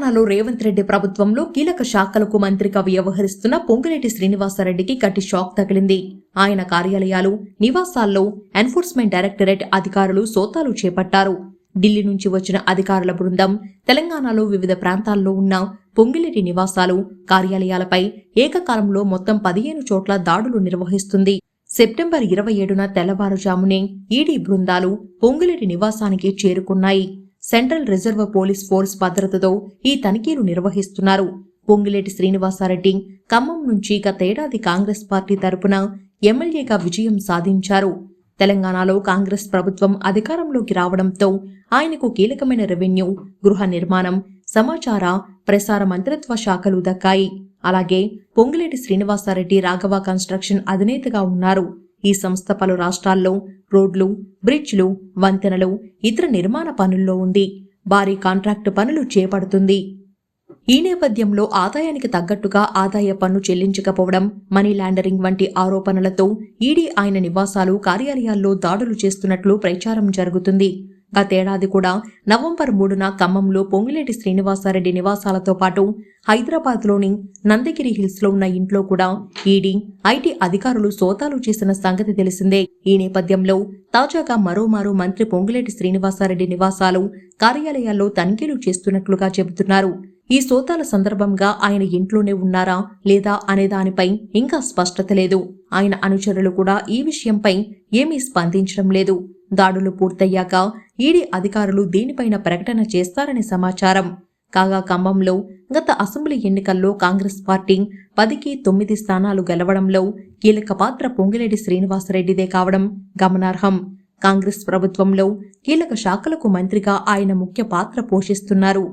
తెలంగాణలో రేవంత్ రెడ్డి ప్రభుత్వంలో కీలక శాఖలకు మంత్రిగా వ్యవహరిస్తున్న పొంగులేటి శ్రీనివాసరెడ్డికి గట్టి షాక్ తగిలింది. ఆయన కార్యాలయాలు, నివాసాల్లో ఎన్ఫోర్స్మెంట్ డైరెక్టరేట్ అధికారులు సోదాలు చేపట్టారు. ఢిల్లీ నుంచి వచ్చిన అధికారుల బృందం తెలంగాణలో వివిధ ప్రాంతాల్లో ఉన్న పొంగులేటి నివాసాలు, కార్యాలయాలపై ఏకకాలంలో మొత్తం 15 చోట్ల దాడులు నిర్వహిస్తుంది. సెప్టెంబర్ 27న తెల్లవారుజామునే ఈడీ బృందాలు పొంగులేటి నివాసానికి చేరుకున్నాయి. సెంట్రల్ రిజర్వ్ పోలీస్ ఫోర్స్ భద్రతతో ఈ తనిఖీలు నిర్వహిస్తున్నారు. పొంగులేటి శ్రీనివాసరెడ్డి ఖమ్మం నుంచి గతేడాది కాంగ్రెస్ పార్టీ తరపున ఎమ్మెల్యేగా విజయం సాధించారు. తెలంగాణలో కాంగ్రెస్ ప్రభుత్వం అధికారంలోకి రావడంతో ఆయనకు కీలకమైన రెవెన్యూ, గృహ నిర్మాణం, సమాచార, ప్రసార మంత్రిత్వ శాఖలు దక్కాయి. అలాగే పొంగులేటి శ్రీనివాసరెడ్డి రాఘవ కన్స్ట్రక్షన్ అధినేతగా ఉన్నారు. ఈ సంస్థ పలు రాష్ట్రాల్లో రోడ్లు, బ్రిడ్జ్లు, వంతెనలు, ఇతర నిర్మాణ పనుల్లో ఉంది. భారీ కాంట్రాక్టు పనులు చేపడుతుంది. ఈ నేపథ్యంలో ఆదాయానికి తగ్గట్టుగా ఆదాయ పన్ను చెల్లించకపోవడం, మనీ లాండరింగ్ వంటి ఆరోపణలతో ఈడీ ఆయన నివాసాలు, కార్యాలయాల్లో దాడులు చేస్తున్నట్లు ప్రచారం జరుగుతుంది. గతేడాది కూడా నవంబర్ 3న ఖమ్మంలో పొంగులేటి శ్రీనివాసరెడ్డి నివాసాలతో పాటు హైదరాబాద్లోని నందగిరి హిల్స్లో ఉన్న ఇంట్లో కూడా ఈడీ, ఐటీ అధికారులు సోదాలు చేసిన సంగతి తెలిసిందే. ఈ నేపథ్యంలో తాజాగా మరోమారు మంత్రి పొంగులేటి శ్రీనివాసరెడ్డి నివాసాలు, కార్యాలయాల్లో తనిఖీలు చేస్తున్నట్లుగా చెబుతున్నారు. ఈ సోదాల సందర్భంగా ఆయన ఇంట్లోనే ఉన్నారా లేదా అనే దానిపై ఇంకా స్పష్టత లేదు. ఆయన అనుచరులు కూడా ఈ విషయంపై ఏమీ స్పందించడం లేదు. దాడులు పూర్తయ్యాక ఈడీ అధికారులు దీనిపైన ప్రకటన చేస్తారని సమాచారం. కాగా ఖమ్మంలో గత అసెంబ్లీ ఎన్నికల్లో కాంగ్రెస్ పార్టీ 10కి 9 స్థానాలు గెలవడంలో కీలక పాత్ర పొంగులేటి శ్రీనివాసరెడ్డిదే కావడం గమనార్హం. కాంగ్రెస్ ప్రభుత్వంలో కీలక శాఖలకు మంత్రిగా ఆయన ముఖ్య పాత్ర పోషిస్తున్నారు.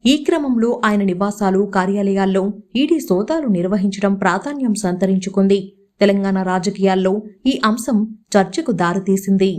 ఈ క్రమంలో ఆయన నివాసాలు, కార్యాలయాల్లో ఈడీ సోదాలు నిర్వహించడం ప్రాధాన్యం సంతరించుకుంది. తెలంగాణ రాజకీయాల్లో ఈ అంశం చర్చకు దారితీసింది.